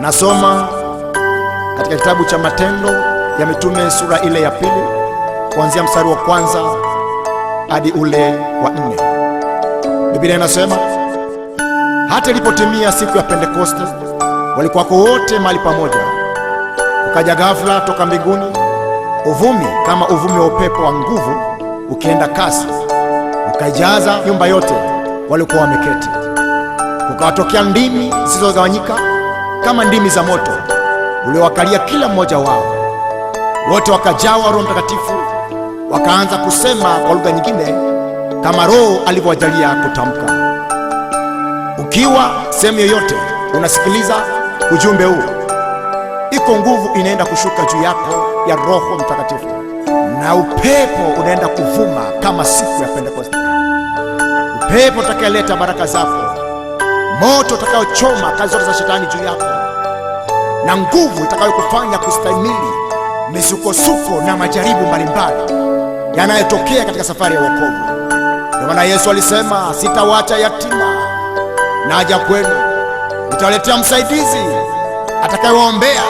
Nasoma katika kitabu cha Matendo ya Mitume sura ile ya 2 kuanzia mstari wa 1 hadi ule wa 4. Biblia inasema, hata ilipotimia siku ya Pentekoste, walikuwako wote mahali pamoja. Ukaja ghafla toka mbinguni uvumi kama uvumi wa upepo wa nguvu ukienda kasi, ukaijaza nyumba yote walikuwa wameketi. Ukawatokea ndimi zisizogawanyika kama ndimi za moto uliowakalia kila mmoja wao. Wote wakajawa Roho Mtakatifu, wakaanza kusema kwa lugha nyingine kama Roho alivyowajalia kutamka. Ukiwa sehemu yoyote unasikiliza ujumbe huu, iko nguvu inaenda kushuka juu yako ya Roho Mtakatifu, na upepo unaenda kuvuma kama siku ya Pentekoste. Upepo utakayeleta baraka zako, moto utakayochoma kazi zote za shetani juu yako, na nguvu itakayokufanya kustahimili misukosuko na majaribu mbalimbali yanayotokea katika safari ya wokovu. Ndio maana Yesu alisema, sitawaacha yatima, naja kwenu. Nitawaletea msaidizi atakayewaombea,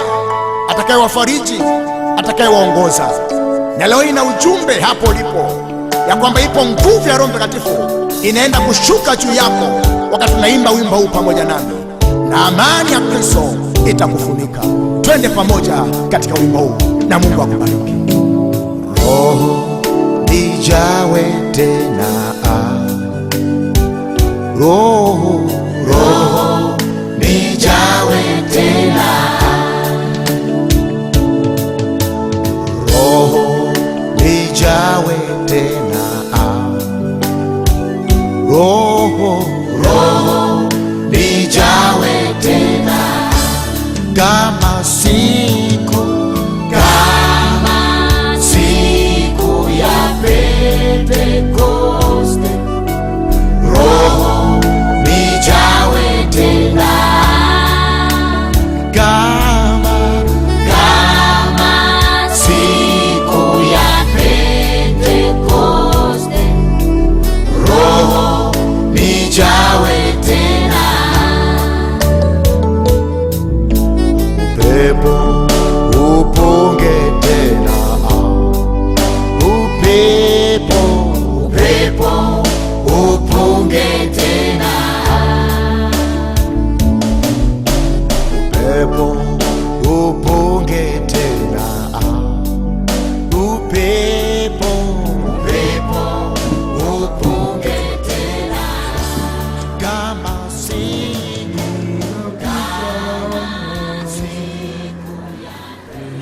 atakayewafariji, atakayewaongoza. Na leo ina ujumbe hapo ulipo ya kwamba ipo nguvu ya Roho Mtakatifu inaenda kushuka juu yako wakati tunaimba wimbo huu pamoja nami, na amani ya Kristo itakufunika. Twende pamoja katika wimbo huu na Mungu akubariki. Roho nijawe tena, Roho nijawe tena, Roho nijawe tena, Roho nijawe tena, kama siku ya Pentekoste. Roho nijawe tena, kama siku ya Pentekoste. Roho nijawe tena, upepo upunge tena, upepo upunge tena, upepo upunge tena, upepo upunge tena, kama siku ya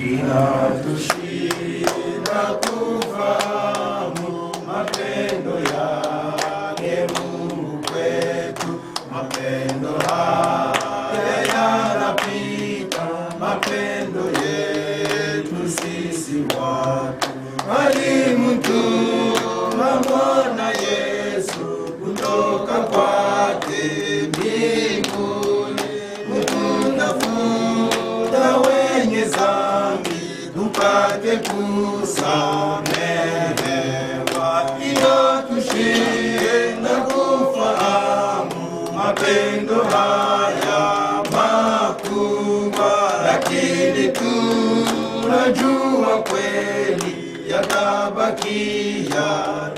inatushinda kufahamu mapendo yake Mungu kwetu. Mapendo haya yanapita mapendo yetu sisi watu. Alimtuma Bwana Yesu kutoka kwake mbinguni kututafuta wenye dhambi tupate kusamehewa. Inatushinda kufahamu mapendo haya makubwa, lakini tunajua kweli yatabakia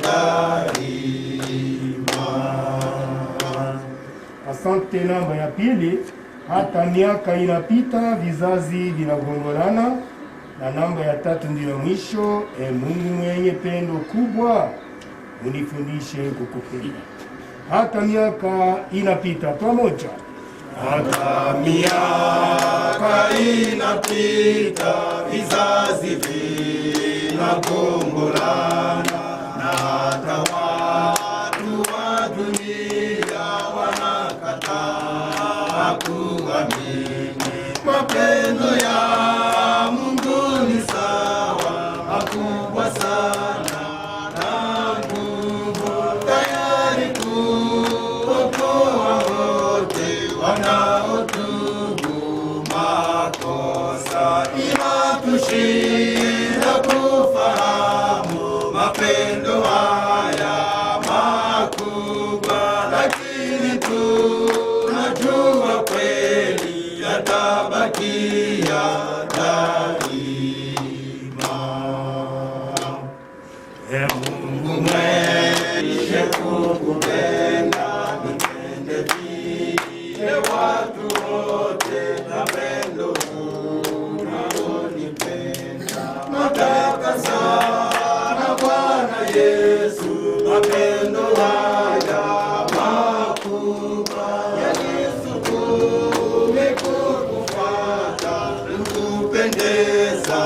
daima. Asante. Namba ya pili, hata miaka inapita vizazi vinagongolana. Na namba ya 3 ndiyo mwisho, Mungu mwenye pendo kubwa unifundishe kukupenda. Hata miaka inapita pamoja. Hata miaka inapita vizazi vinagongolana, na hata watu wa dunia wanakataa kuamini. Mapendo ya Mungu ni sawa, makubwa sana na nguvu, tayari kuokoa wote wanaotubu makosa. Inatushinda kufahamu mapendo yatabakia daima. Mungu mwenye kukupenda, nipende vile watu wote na pendo unalonipenda. Nataka sana Bwana Yesu, mapendo haya makubwa yanisukume kukufuata, kukupendeza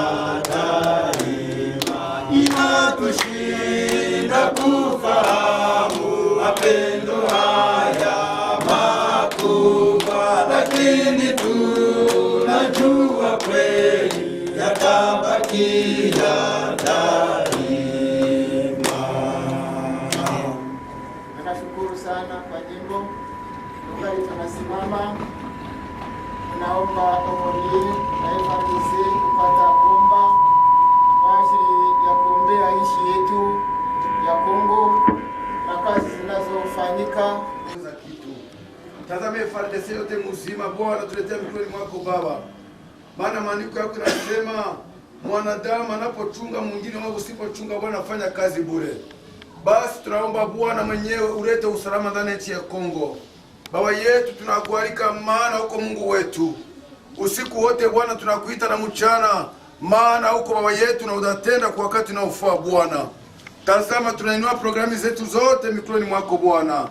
daima. Inatushinda kufahamu mapendo haya makubwa, lakini tunajua kweli yatabakia daima. Nashukuru sana kwa jimbo. Tungali tunasimama, tunaomba omoni na FRDC kupata omba kwa ajili ya kuombea nchi yetu ya Kongo na kazi zinazofanyika. Tazame FARDC yote mzima, Bwana tuletea mikononi mwako Baba. Maana maandiko yako yanasema mwanadamu anapochunga mwingine wao usipochunga, Bwana afanya kazi bure. Basi tunaomba Bwana mwenyewe ulete usalama ndani ya nchi ya Kongo. Baba yetu tunakualika, maana huko Mungu wetu. Usiku wote Bwana tunakuita na mchana, maana huko Baba yetu na utatenda kwa wakati unaofaa Bwana. Tazama tunainua programu zetu zote mikononi mwako Bwana.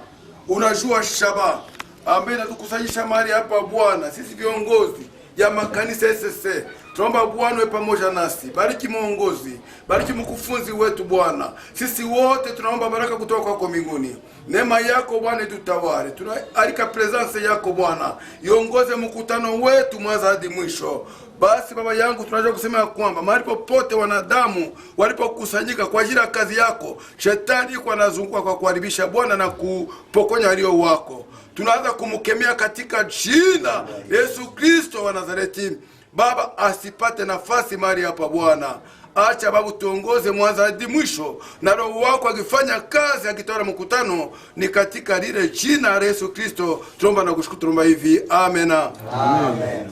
Unajua shaba ambaye natukusanyisha mahali hapa Bwana, sisi viongozi ya makanisa SSC. Tunaomba Bwana uwe pamoja nasi. Bariki muongozi, bariki mkufunzi wetu Bwana. Sisi wote tunaomba baraka kutoka kwako mbinguni. Neema yako Bwana tutawale. Tunaalika presence yako Bwana, iongoze mkutano wetu mwanzo hadi mwisho. Basi Baba yangu, tunajua kusema ya kwamba mahali popote wanadamu walipokusanyika kwa ajili ya kazi yako, shetani yuko anazunguka kwa kuharibisha Bwana na kupokonya walio wako. Tunaanza kumkemea katika jina Yesu Kristo wa Nazareti. Baba asipate nafasi mahali hapa Bwana. Acha Baba tuongoze mwanzo hadi mwisho, na Roho wako akifanya kazi akitawala mkutano, ni katika lile jina la Yesu Kristo tuomba na kushukuru. Tuomba hivi, amen. Amen.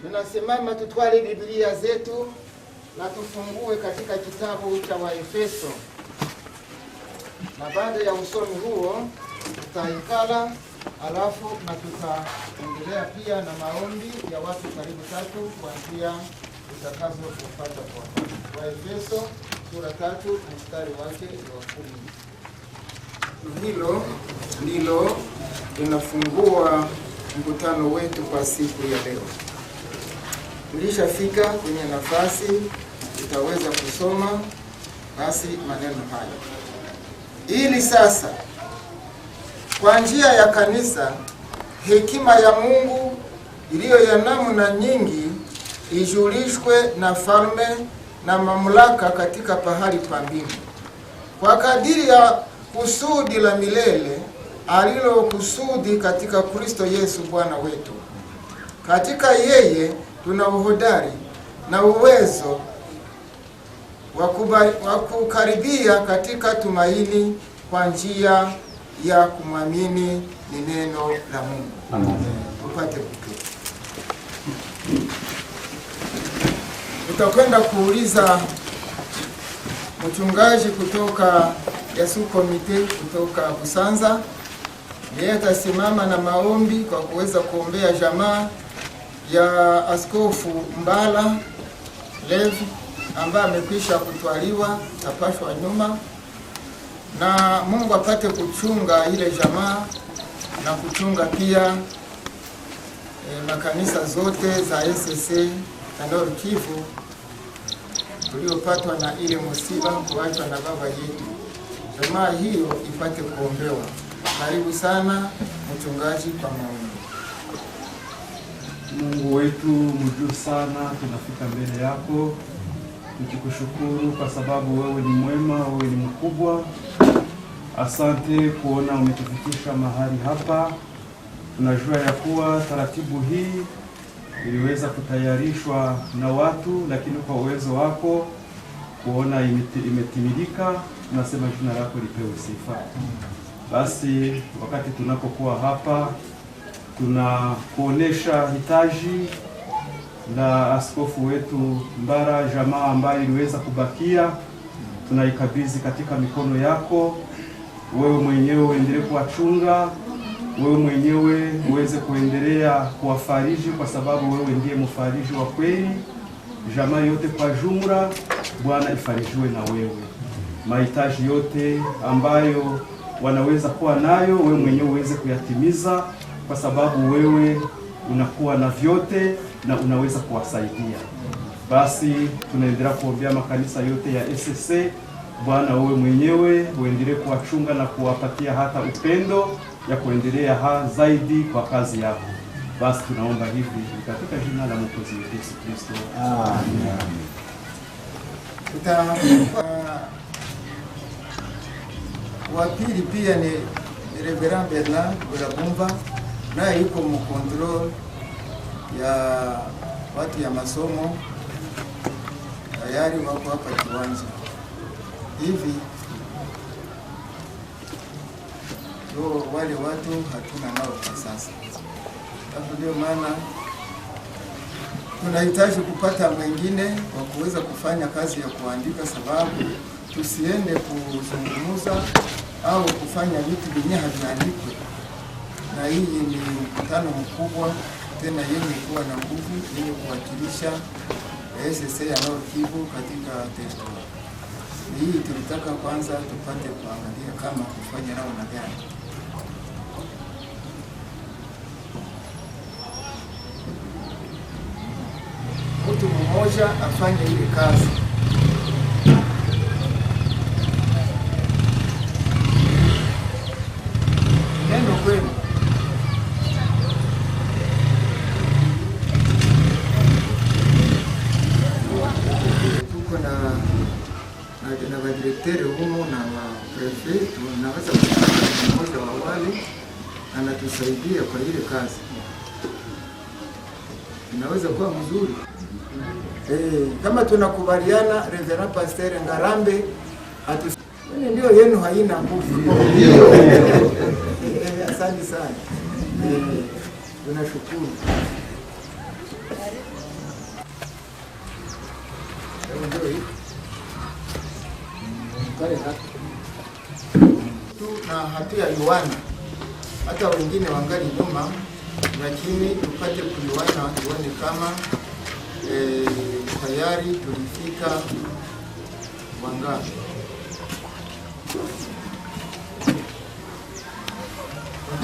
Tunasimama, tutwale Biblia zetu na tufungue katika kitabu cha Waefeso. Na baada ya usomi huo tutaikala, alafu na tutaendelea pia na maombi ya watu karibu 3 kwa njia utakazofuata kwa Waefeso sura 3 mstari wake wa 10. Hilo ndilo linafungua mkutano wetu kwa siku ya leo. Tulishafika kwenye nafasi tutaweza kusoma basi maneno haya, ili sasa kwa njia ya kanisa hekima ya Mungu iliyo ya namna nyingi ijulishwe na falme na mamlaka katika pahali pa mbingu, kwa kadiri ya kusudi la milele alilokusudi katika Kristo Yesu Bwana wetu. Katika yeye tuna uhodari na uwezo wa kukaribia katika tumaini kwa njia ya kumwamini ni neno la Mungu. Amen. Tupate kuketi. Tutakwenda kuuliza mchungaji kutoka Yesu Komite kutoka Busanza. Yeye atasimama na maombi kwa kuweza kuombea jamaa ya Askofu Mbala Levi ambaye amekwisha kutwaliwa tapashwa nyuma, na Mungu apate kuchunga ile jamaa na kuchunga pia makanisa zote za SSC na Nord Kivu tuliopatwa na ile musiba kuachwa na baba yetu. Jamaa hiyo ipate kuombewa. Karibu sana mchungaji kwa maombi. Mungu wetu mjuu sana, tunafika mbele yako tukikushukuru kwa sababu wewe ni mwema, wewe ni mkubwa. Asante kuona umetufikisha mahali hapa. Tunajua ya kuwa taratibu hii iliweza kutayarishwa na watu, lakini kwa uwezo wako kuona imetimilika. Tunasema jina lako lipewe sifa. Basi wakati tunapokuwa hapa tunakuonesha hitaji la askofu wetu Mbara, jamaa ambayo iliweza kubakia, tunaikabidhi katika mikono yako. Wewe mwenyewe uendelee kuwachunga, wewe mwenyewe uweze kuendelea kuwafariji, kwa sababu wewe ndiye mfariji wa kweli. Jamaa yote kwa jumla, Bwana ifarijiwe na wewe. Mahitaji yote ambayo wanaweza kuwa nayo, wewe mwenyewe uweze kuyatimiza, kwa sababu wewe unakuwa na vyote na unaweza kuwasaidia. Basi tunaendelea kuombea makanisa yote ya SSC. Bwana, wewe mwenyewe uendelee kuwachunga na kuwapatia hata upendo ya kuendelea zaidi kwa kazi yako. Basi tunaomba hivi katika jina la Mwokozi wetu Yesu Kristo. Amen. Wa pili pia ni Reverend Bernard Burabumba, naye yuko mu control ya watu ya masomo, tayari wako hapa kiwanja hivi. So wale watu hatuna nao kwa sasa, ndio maana tunahitaji kupata mwingine wa kuweza kufanya kazi ya kuandika, sababu tusiende kuzungumza au kufanya vitu vyenye haviandikwe. Na hii ni mkutano mkubwa tena yenye kuwa na nguvu, yenye kuwakilisha SSC ya Nord Kivu katika territory hii. Tulitaka kwanza tupate kuangalia kama kufanya namna gani. Mtu mmoja afanye ile kazi. Neno kwenu. Tuko na madirekteri humu na prefet, tunaweza kupata mmoja wa wale anatusaidia kwa ile kazi. Inaweza kuwa mzuri. Kama tunakubaliana, Reverend Pastor Ngarambe ndio yenu haina nguvu. Asante sana. Tunashukuru. Na hatuya yuana, hata wengine wangali nyuma, lakini tupate kuiwana, tuone kama tayari tulifika wangapi.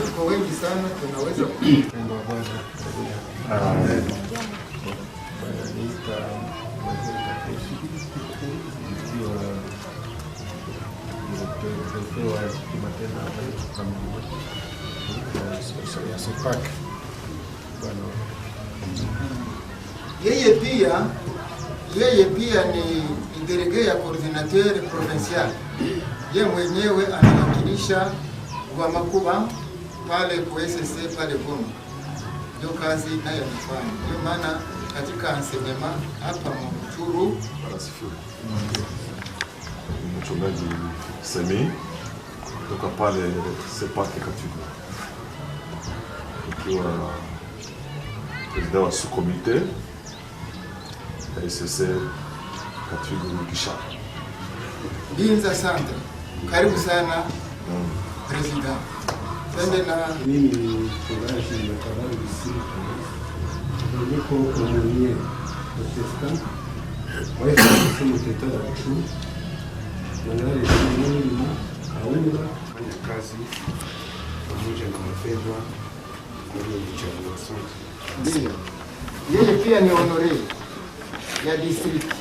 Tuko wengi sana, tunaweza kupenda Bwana. Amen. Yeye pia ni delege ya coordinateur provincial. Yeye mwenyewe anawakilisha kwa makuba pale kwa SSC pale Goma. Ndio kazi nayo anafanya. Ndio maana katika enseignement hapa Mchuru mchungaji Semi kutoka pale Sepake Katugu, ikiwa president wa sous-comité ya SSC Katugu Kisha. Binza Sandra, karibu sana president. Twende na mimi mchungaji wa Kabari District, niko komunie Protestant wa SSC Mtetera Mchu. Manare mimi aunga fanya kazi pamoja na wapendwa waliochagua sote. ndio. Yeye pia ni honorary ya district.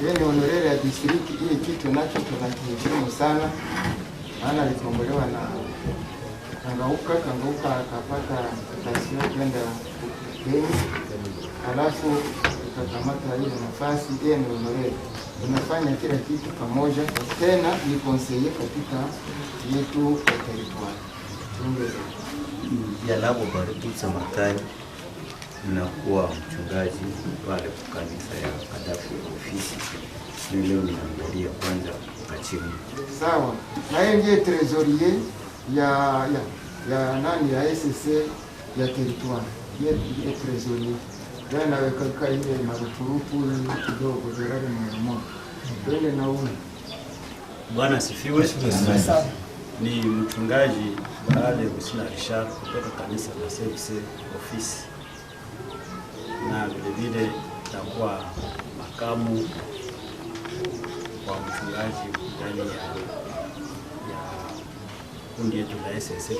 Yeye ni honorary ya district. Hii kitu nacho tunakiheshimu sana, maana alikombolewa na Kangauka akapata tasio kwenda Kenya, alafu tukakamata ile nafasi. Yeye ni honorary, unafanya kila kitu pamoja, tena ni conseiller katika yetu ya territoire. Jalabo Barututsa Makani, ninakuwa mchungaji pale kwa kanisa ya Kadafu ofisi. Leo ninaangalia kwanza Kachimu. Sawa. Na yeye ndiye trésorier ya nani ya SSC ya territoire ile trésorier ndio naweka ile marupurupu kidogo zerari mmoja twende na ume. Bwana asifiwe. Ni mchungaji Baale Busina Richard kutoka kanisa la CFC ofisi, na vilevile takuwa makamu wa mchungaji ndani ya kundi yetu la SSC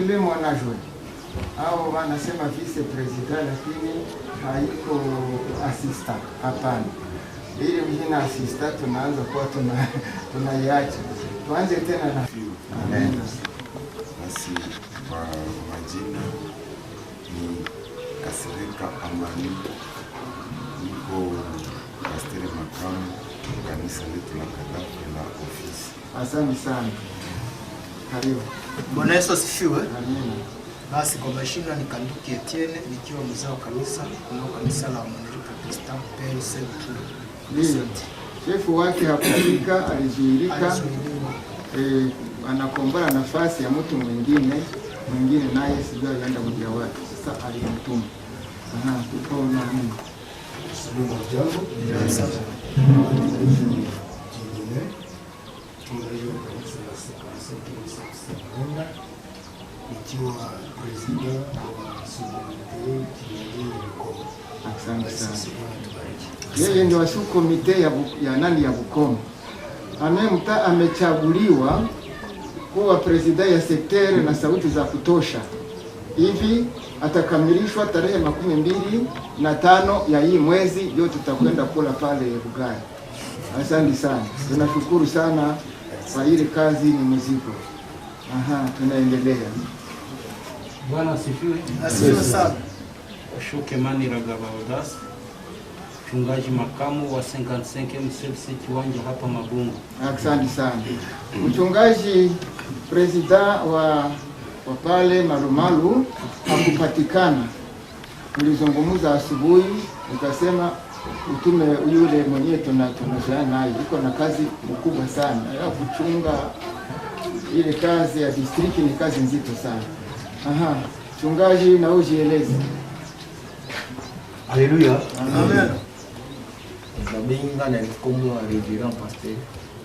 ile mwanajoni au wanasema vice president, lakini haiko assistant. Hapana, ili mjina assistant tunaanza kuwa tunaiacha. Tuanze tena na Amen. Basi kwa majina ni Kasirika Amani, niko pastori makamu kanisa letu la Kadafi la ofisi. Asante sana. Karibu. Bwana Yesu asifiwe. Amina. Basi kwa majina ni Kanduki Etienne, nikiwa mzee wa kanisa kutoka kanisa la Mwaneri Protestant PLC. Ndio. Shefu wake hakufika, alizuilika. Anakombora nafasi ya mtu mwingine naye sijui alienda kuja wapi. Sasa aliyemtuma. Tuko na nini? Salamu jambo. Asante. Ikiwa president wa Subkomite Asante sana. Yeye ndio wa Subkomite ya Bukombe. Amechaguliwa kuwa president ya sektere na sauti za kutosha. Hivi atakamilishwa tarehe 25 ya hii mwezi, ndio tutakwenda kula pale Bugaya. Asante sana. Tunashukuru sana kwa ile kazi, ni mzigo. Tunaendelea. Bwana asifiwe. Asifiwe sana. Shuke Mani Ragabaudas, mchungaji makamu wa 55 MCFC kiwanja hapa Mabungu. Asante sana. Mchungaji president wa pale Malumalu hakupatikana. Tulizungumza asubuhi, nikasema utume yule mwenyewe tunazoea naye, iko na kazi mkubwa sana ya kuchunga. Ile kazi ya district ni kazi nzito sana. Mchungaji na ujieleze. Haleluya. Amen. Ndabinga na komo wa reverend pasteur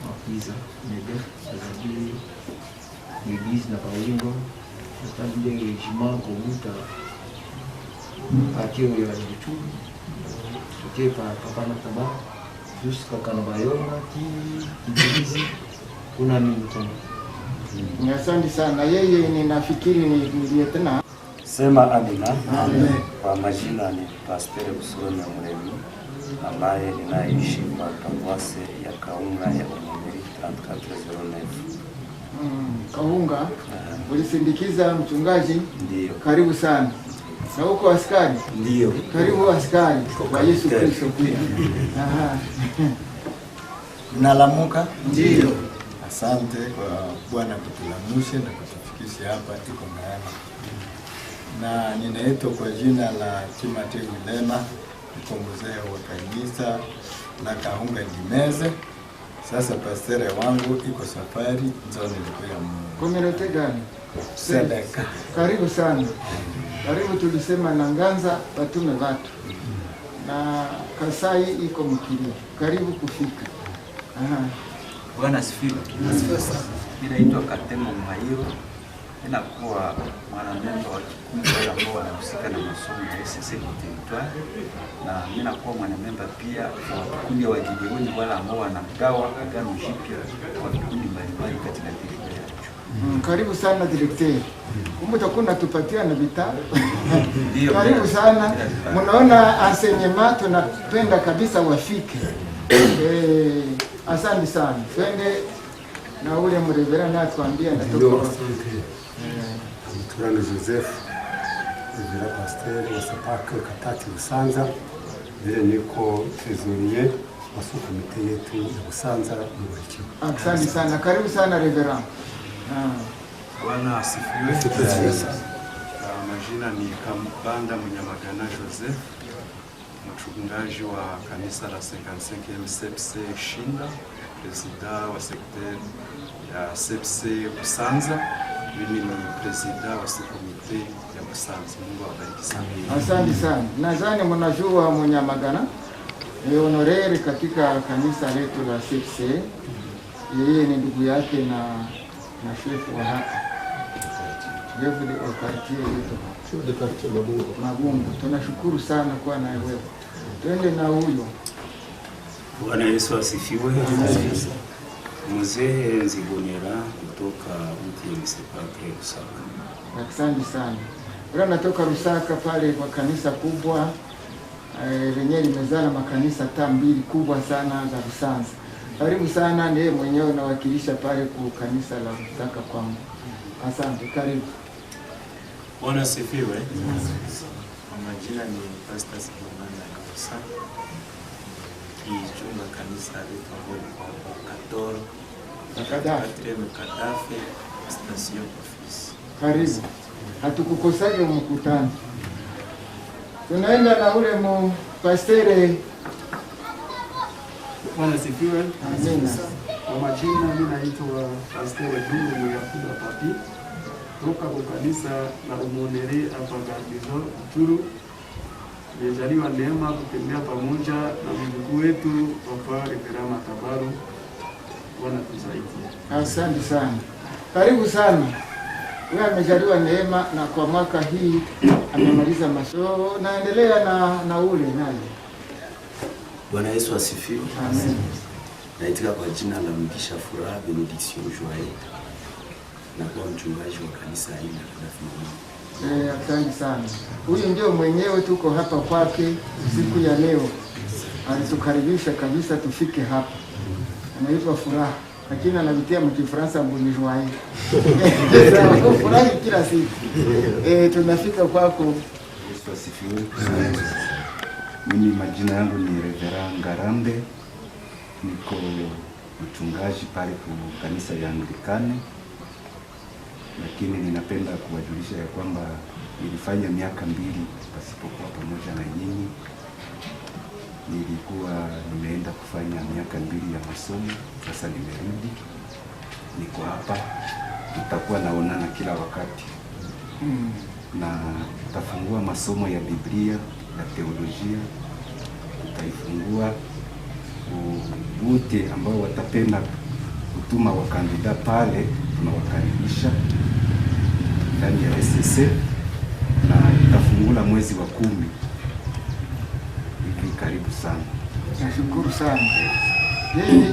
Mafiza Mede azabili l'église na Bawingo tabinde régiment komuta akio ya bitu tuke papa na taba jusqu'à Kanabayonga ki kuna nini tena. Asante sana. Yeye ninafikiri ni tena sema amina. Amen. Kwa majina ni Pastor Busona Mremi ambaye ninaishi kwa kampasi ya Kaunga ya Umemeri 3409. Kaunga. Ulisindikiza mchungaji? Ndio. Karibu sana. Na huko askari? Ndio. Karibu askari kwa Yesu Kristo pia. Nalamuka? Ndio. Asante kwa Bwana kutulamusha na kutufikisha hapa tuko maana. Na ninaitwa kwa jina la Timothy Wilema, niko mzee wa kanisa la Kaunga Ndimeze. Sasa pastere wangu iko safari ndio nilikuja Mungu. Komunote gani? Sedeka. Karibu sana. Karibu, tulisema na Nganza batume watu. Na Kasai iko Mkili. Karibu kufika. Bwana asifiwe. Asifiwe sana. Mimi naitwa Katemo Mhairo. Ninakuwa mwanamemba wa kikundi ambao wanahusika na masomo ya SSC territoire, na mimi nakuwa mwanamemba pia wa kikundi wa Gideoni wale ambao wanagawa agano jipya kwa vikundi mbalimbali katika territoire yetu. Karibu sana directeur. Kumbe utakuwa tupatia na vitabu. Karibu sana. Mnaona enseignement tunapenda kabisa wafike. Asante sana. Twende na ule mrevera na tuambie natoka. Mturano Joseph, vile pasteur wa Sapaka Katati Busanza, vile niko trésorier wa Subkomite yetu ya Busanza Mubarikiwa. Asante sana. Karibu sana reverend. Bwana asifiwe. Majina ni Kambanda Munyamagana Joseph, mchungaji wa kanisa la 55 MCFC Shinda, president wa sekter ya CFC Busanza. Mimi ni president wa subkomite ya Busanza. Mungu awabariki sana. Asante sana. Nadhani mnajua Munyamagana ni honorere katika kanisa letu la CFC. Yeye ni ndugu yake na shefu wa hapa. Jefu de quartier yetu. Shefu de quartier Mabungo. Tunashukuru sana kwa na wewe. Twende na huyo. Bwana Yesu asifiwe. Mzee Nzibonera kutoka mti Msepake Rusaka. Asante sana. Ula natoka Rusaka pale kwa kanisa kubwa lenye limezana makanisa mbili kubwa sana za Busanza. Karibu sana, ndiye mwenyewe nawakilisha pale kwa kanisa la Rusaka kwangu. Asante, karibu. Bwana asifiwe. Kwa majina ni Pastor Simona Kabusa. Kichunga kanisa letu ambalo kwa Katoro. Kadafe station office. Karibu. Hatukukosage mkutano. Tunaenda na ule pastere. Bwana sifiwe. Amina. Kwa majina mimi naitwa Pastere Dulu Yakuda Papi. Toka kwa kanisa la Umonere hapa Gardizo Turu. Nimejaliwa neema kutembea pamoja na Mungu wetu Papa Reverend Tabaru. Bwana tusaidie. Asante sana. Karibu sana. Wewe amejaliwa neema na kwa mwaka hii amemaliza masomo, naendelea na ule naye. Bwana Yesu asifiwe. Amen. Naitika kwa jina la Mkisha Furaha Benediction Joye. Na kwa mchungaji wa kanisa hili la Fimama. Asante sana. Huyu ndio mwenyewe tuko hapa kwake siku ya leo. Alitukaribisha kabisa tufike hapa. Anaitwa Furaha. Lakini anavitia mkifransa mbuni joye. Furahi kila siku. Tunafika kwako. Yesu asifiwe. Mimi majina yangu ni Reverend Ngarambe. Niko mchungaji pale kwa kanisa ya Anglikane. Lakini ninapenda kuwajulisha ya kwamba nilifanya miaka 2 pasipokuwa pamoja na nyinyi. Nilikuwa nimeenda kufanya miaka 2 ya masomo, sasa nimerudi. Niko hapa, tutakuwa naonana kila wakati. Na tutafungua masomo ya Biblia na teolojia. Tutaifungua wote ambao watapenda kutuma wakandida pale, tunawakaribisha ndani ya SSC, na tutafungula mwezi wa 10. Karibu sana. Nashukuru sana.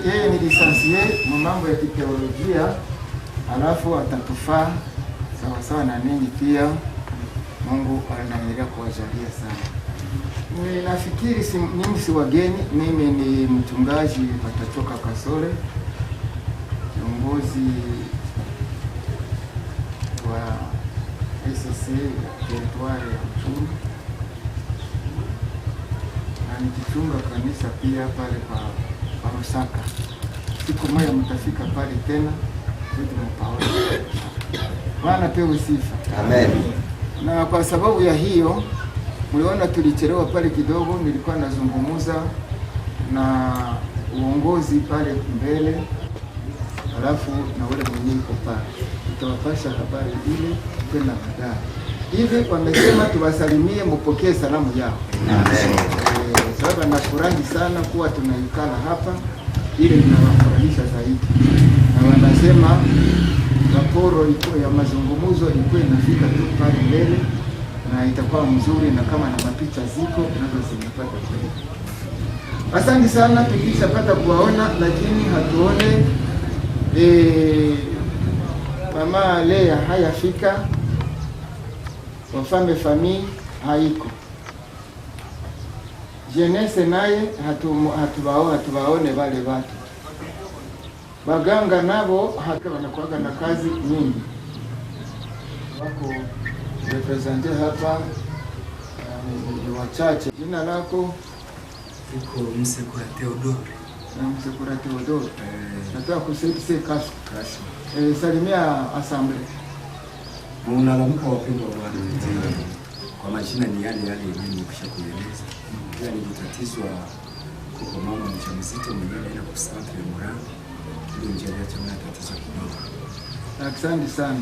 Yeye ni lisansie mu mambo ya teolojia, alafu atatufaa sawa sawa na ninyi pia. Mungu anaendelea kuwajalia sana. Nafikiri mimi si wageni, mimi ni mchungaji Patachoka Kasore, kiongozi wa SSC territoire ya Uchuru. Nikichunga kanisa pia pale kwa Rusaka. Siku moja mtafika pale tena, wetu mpaone. Bwana pewe sifa. Amen. Na kwa sababu ya hiyo, mliona tulichelewa pale kidogo, nilikuwa nazungumuza na uongozi pale mbele, alafu na wale mwenyewe yuko pale. Tutawapasha habari ile kwenda baadaye. Hivi wamesema tuwasalimie, mpokee salamu yao. Amen. Sababu nafurahi sana kuwa tunaikala hapa, ile linawafurahisha zaidi. Na wanasema raporo ya mazungumzo ilikuwa inafika tu pale mbele na itakuwa mzuri, na kama na mapicha ziko nazo zinapata kweli. Asante sana, tukishapata kuwaona, lakini hatuone mama Lea hayafika, wafame famii haiko. Jenese naye hatuwaone wale watu. Baganga nabo hata wanakuwa na kazi nyingi. Wako represente hapa ni wachache. Jina lako? Iko Msekura Theodore. Msekura Theodore. Nataka kusaidia kazi. Salimia assemble. Mnalamuka wapendwa Bwana. Kwa majina ni yale mimi kushakueleza. Pia nilitatizwa kwa mama mjamzito mwenyewe anaenda kwa Centre Moran. Ndio njia ya chama tatizo kidogo. Asante sana.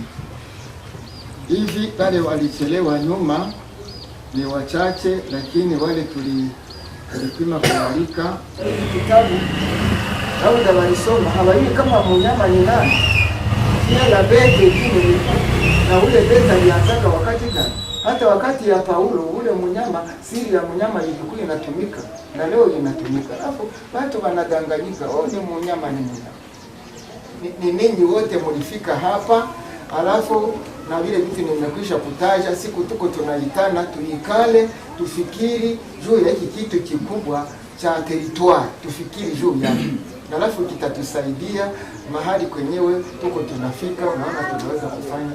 hivi wale walichelewa nyuma ni wachache, lakini wale tulipima kualika kitabu Dauda walisoma hawajui kama mnyama ni nani. Jina la Bete kile na ule Bete alianzaka wakati gani? Hata wakati ya Paulo ule mnyama, siri ya mnyama ilikuwa inatumika na leo inatumika. Alafu watu wanadanganyika, ni mnyama ni mnyama. Ni ninyi wote mlifika hapa, alafu na vile vitu nimekwisha kutaja, siku tuko tunaitana tuikale, tufikiri juu ya hiki kitu kikubwa cha territoire, tufikiri juu yake. Alafu kitatusaidia mahali kwenyewe tuko tunafika, unaona tunaweza kufanya.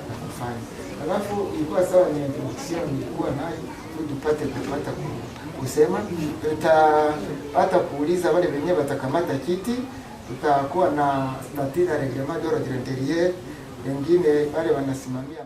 Alafu ilikuwa sawa, ni introduction nilikuwa nayo tupate kusema, tutapata kuuliza wale wenyewe watakamata kiti, tutakuwa na statut na reglement d'ordre intérieur, wengine wale wanasimamia